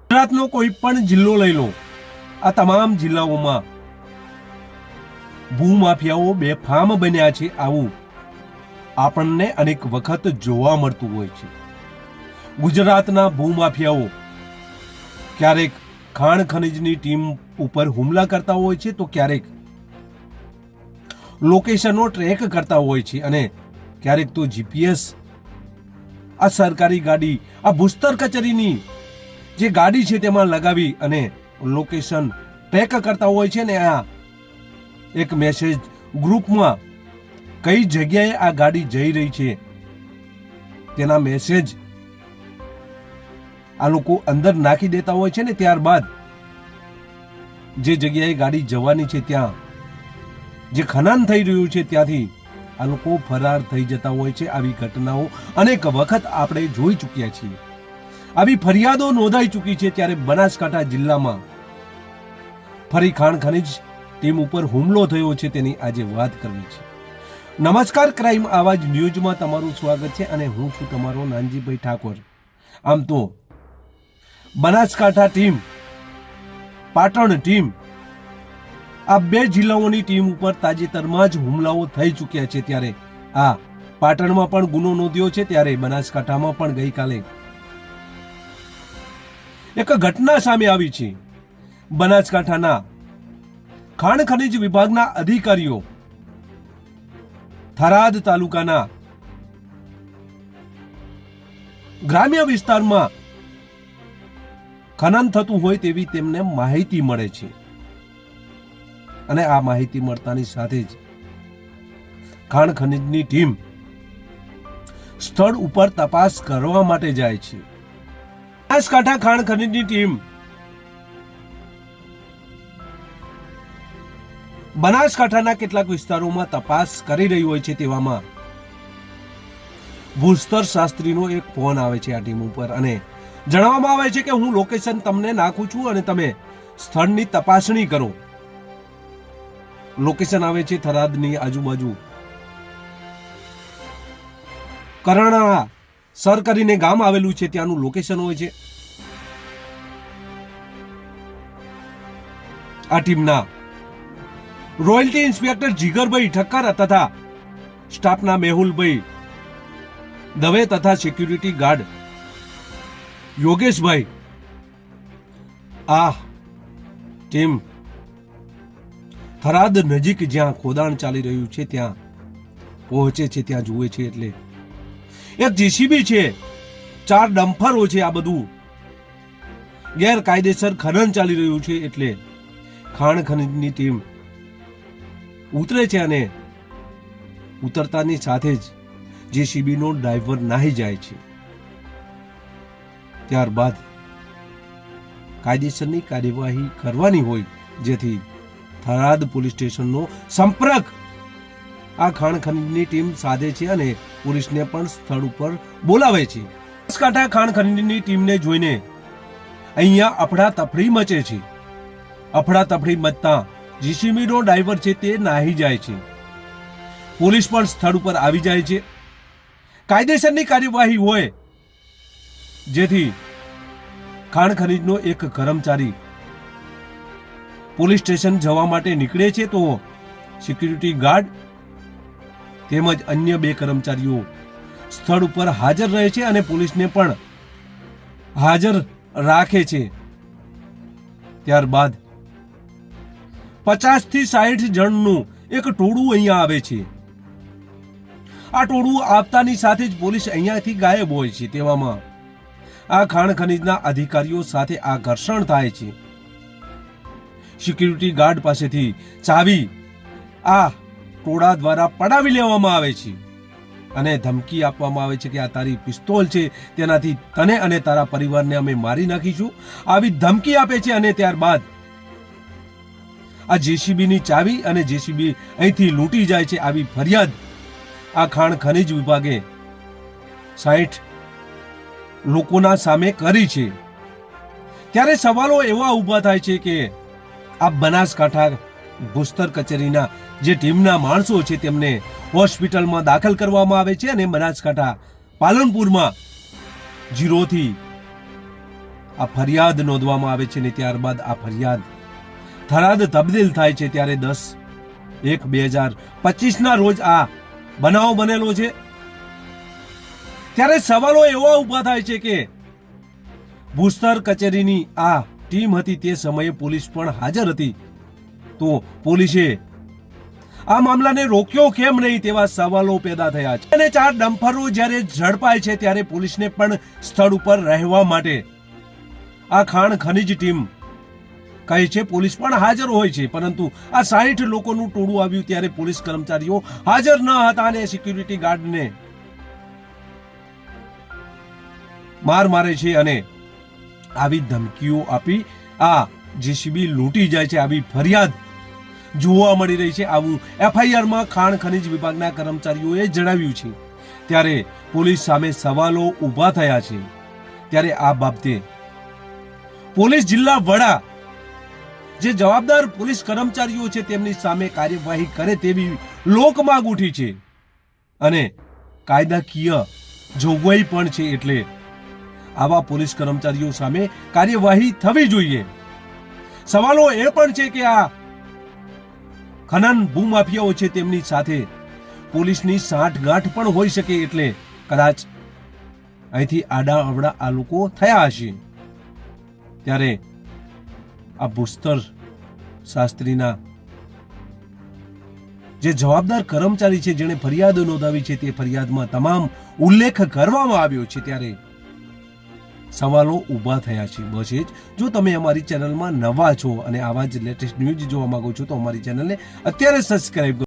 ગુજરાતનો કોઈ પણ જિલ્લો લઈ લો, આ તમામ જિલ્લાઓમાં ભૂમાફિયાઓ બેફામ બન્યા છે. આવું આપણને અનેક વખત જોવા મળતું હોય છે. ગુજરાતના ભૂમાફિયાઓ ક્યારેક ખાણ ખનીજની ટીમ ઉપર હુમલા કરતા હોય છે, તો ક્યારેક લોકેશનો ટ્રેક કરતા હોય છે, અને ક્યારેક તો જીપીએસ આ સરકારી ગાડી, આ ભૂસ્તર કચેરીની જે ગાડી છે તેમાં લગાવી અને લોકેશન ટ્રેક કરતા હોય છે. ને આ એક મેસેજ ગ્રુપમાં કઈ જગ્યાએ આ ગાડી જઈ રહી છે તેના મેસેજ આ લોકો અંદર નાખી દેતા હોય છે. ને ત્યારબાદ જે જગ્યાએ ગાડી જવાની છે ત્યાં જે ખનન થઈ રહ્યું છે ત્યાંથી આ લોકો ફરાર થઈ જતા હોય છે. આવી ઘટનાઓ અનેક વખત આપણે જોઈ ચૂક્યા છીએ. આવી ફરિયાદો નોંધાઈ ચૂકી છે. ત્યારે બનાસકાંઠા જિલ્લામાં ફરી ખાણ ખનીજ ટીમ ઉપર હુમલો થયો છે તેની આજે વાત કરવી છે. નમસ્કાર, ક્રાઇમ આવાજ ન્યૂઝમાં તમારું સ્વાગત છે અને હું છું તમારો નાનજીભાઈ ઠાકોર. આમ તો બનાસકાંઠા ટીમ, પાટણ ટીમ, આ બે જિલ્લાઓની ટીમ ઉપર તાજેતરમાં જ હુમલાઓ થઈ ચૂક્યા છે. ત્યારે આ પાટણમાં પણ ગુનો નોંધ્યો છે, ત્યારે બનાસકાંઠામાં પણ ગઈકાલે એક ઘટના સામે આવી છે. બનાસકાંઠાના ખાણ ખનીજ વિભાગના અધિકારીઓ થરાદ તાલુકાના ગ્રામ્ય વિસ્તારમાં ખનન થતું હોય તેવી તેમને માહિતી મળે છે, અને આ માહિતી મળતાની સાથે જ ખાણ ખનીજની ટીમ સ્થળ ઉપર તપાસ કરવા માટે જાય છે. બનાસકાંઠા ખાણ ખનીજની ટીમ બનાસકાંઠાના કેટલાક વિસ્તારોમાં તપાસ કરી રહી હોય છે. તેવામાં ભૂસ્તર શાસ્ત્રીનો એક ફોન આવે છે આ ટીમ ઉપર, અને જણાવવામાં આવે છે કે હું લોકેશન તમને નાખું છું અને તમે સ્થળની તપાસણી કરો. લોકેશન આવે છે થરાદની આજુબાજુ કરણા સર કરીને ગામ આવેલું છે, ત્યાંનું લોકેશન હોય છે. આ ટીમના રોયલ્ટી ઇન્સ્પેક્ટર જીગરભાઈ ઠક્કર તથા સ્ટાફના મેહુલભાઈ દવે તથા સિક્યુરિટી ગાર્ડ યોગેશભાઈ આ ટીમ થરાદ નજીક જ્યાં ખોદાણ ચાલી રહ્યું છે ત્યાં પહોંચે છે. ત્યાં જુએ છે એટલે એક જેસીબી છે, 4 ડમ્પરો છે. આ બધું ગેરકાયદેસર ખનન ચાલી રહ્યું છે. એટલે ખાણ ખનીજની ટીમ ઉતરે છે અને ઉતરતાની સાથે જ જેસીબીનો ડ્રાઈવર નાહી જાય છે. ત્યારબાદ કાયદેસરની કાર્યવાહી કરવાની હોય, જેથી થરાદ પોલીસ સ્ટેશનનો સંપર્ક આ ખાણ ખનીજની ટીમ સાધે છે અને પોલીસને પણ સ્થળ ઉપર બોલાવે છે. બનાસકાંઠા ખાણ ખનીજની ટીમને જોઈને અહીંયા અફડાતફડી મચે છે. અફડાતફડી મચતા જેસીબીનો ડ્રાઈવર છે તે નાહી જાય છે. પોલીસ પણ સ્થળ ઉપર આવી જાય છે. કાયદેસરની કાર્યવાહી હોય, જેથી ખાણ ખનીજનો એક કર્મચારી પોલીસ સ્ટેશન જવા માટે નીકળે છે, તો સિક્યુરિટી ગાર્ડ તેમજ અન્ય 2 કર્મચારીઓ સ્થળ ઉપર હાજર રહે છે અને પોલીસને પણ હાજર રાખે છે. ત્યારબાદ 50 થી 60 જણનું એક ટોળું અહીંયા આવે છે. આ ટોળું આવતાની સાથે જ પોલીસ અહીંયાથી ગાયબ હોય છે. તેવામાં આ ખાણ ખનીજના અધિકારીઓ સાથે આ ઘર્ષણ થાય છે. સિક્યુરિટી ગાર્ડ પાસેથી ચાવી આ ટોળા દ્વારા પડાવી લેવામાં આવે છે અને ધમકી આપવામાં આવે છે કે આ તારી પિસ્તોલ છે, તેનાથી તને અને તારા પરિવારને અમે મારી નાખીશું. આવી ધમકી આપે છે. અને ત્યારબાદ આ જેસીબીની ચાવી અને જેસીબી અહીંથી લૂંટી જાય છે. આવી ફરિયાદ આ ખાણ ખનીજ વિભાગે 60 લોકોના સામે કરી છે. ત્યારે સવાલો એવા ઊભા થાય છે કે આ બનાસકાંઠા ભૂસ્તર કચેરીના જે ટીમના માણસો છે તેમને હોસ્પિટલમાં દાખલ કરવામાં આવે છે અને બનાસકાંઠા પાલનપુરમાં 0 થી આ ફરિયાદ નોંધવામાં આવે છે ને ત્યારબાદ આ ફરિયાદ થરાદ તબદીલ થાય છે, ત્યારે 10/1/2025 રોજ આ બનાવ બનેલો છે. ત્યારે સવાલો એવા ઊભા થાય છે કે ભૂસ્તર કચેરીની આ ટીમ હતી તે સમયે પોલીસ પણ હાજર હતી, તો પોલીસે આ મામલાને રોક્યો કેમ નહીં તેવા સવાલો પેદા થયા છે. અને 4 ડમ્પરો જ્યારે ઝડપાય છે ત્યારે પોલીસને પણ સ્થળ ઉપર રહેવા માટે આ ખાણ ખનીજ ટીમ કહે છે, પોલીસ પણ હાજર હોય છે, પરંતુ આ 60 લોકોનું ટોળું આવ્યું ત્યારે પોલીસ કર્મચારીઓ હાજર ન હતા અને સિક્યુરિટી ગાર્ડને માર મારે છે અને આવી ધમકીઓ આપી આ જેસીબી લૂંટી જાય છે, આવી ફરિયાદ જોવા મળી રહી છે. આવું એફઆઈઆરમાં ખાણ ખનીજ વિભાગના કર્મચારીઓએ જણાવ્યું છે. ત્યારે પોલીસ સામે સવાલો ઊભા થયા છે. ત્યારે આ બાબતે પોલીસ જિલ્લા વડા જે જવાબદાર પોલીસ કર્મચારીઓ છે તેમની સામે કાર્યવાહી કરે તેવી લોકમાંગ ઉઠી છે અને કાયદાકીય જોગવાઈ પણ છે, એટલે આવા પોલીસ કર્મચારીઓ સામે કાર્યવાહી થવી જોઈએ. સવાલો એ પણ છે કે આ ખનન ભૂમાફિયાઓ છે તેમની સાથે પોલીસની સાંઠગાંઠ પણ હોઈ શકે, એટલે કદાચ અહીંથી આડા અવડા આ લોકો થયા હશે. ત્યારે આ ભૂસ્તર શાસ્ત્રીના જે જવાબદાર કર્મચારી છે જેણે ફરિયાદ નોંધાવી છે તે ફરિયાદમાં તમામ ઉલ્લેખ કરવામાં આવ્યો છે. ત્યારે સવાલો ઊભા થયા છે. બસ એ જ. જો તમે અમારી ચેનલમાં નવા છો અને આવા જ લેટેસ્ટ ન્યૂઝ જોવા માંગો છો તો અમારી ચેનલને અત્યારે સબસ્ક્રાઇબ કરો.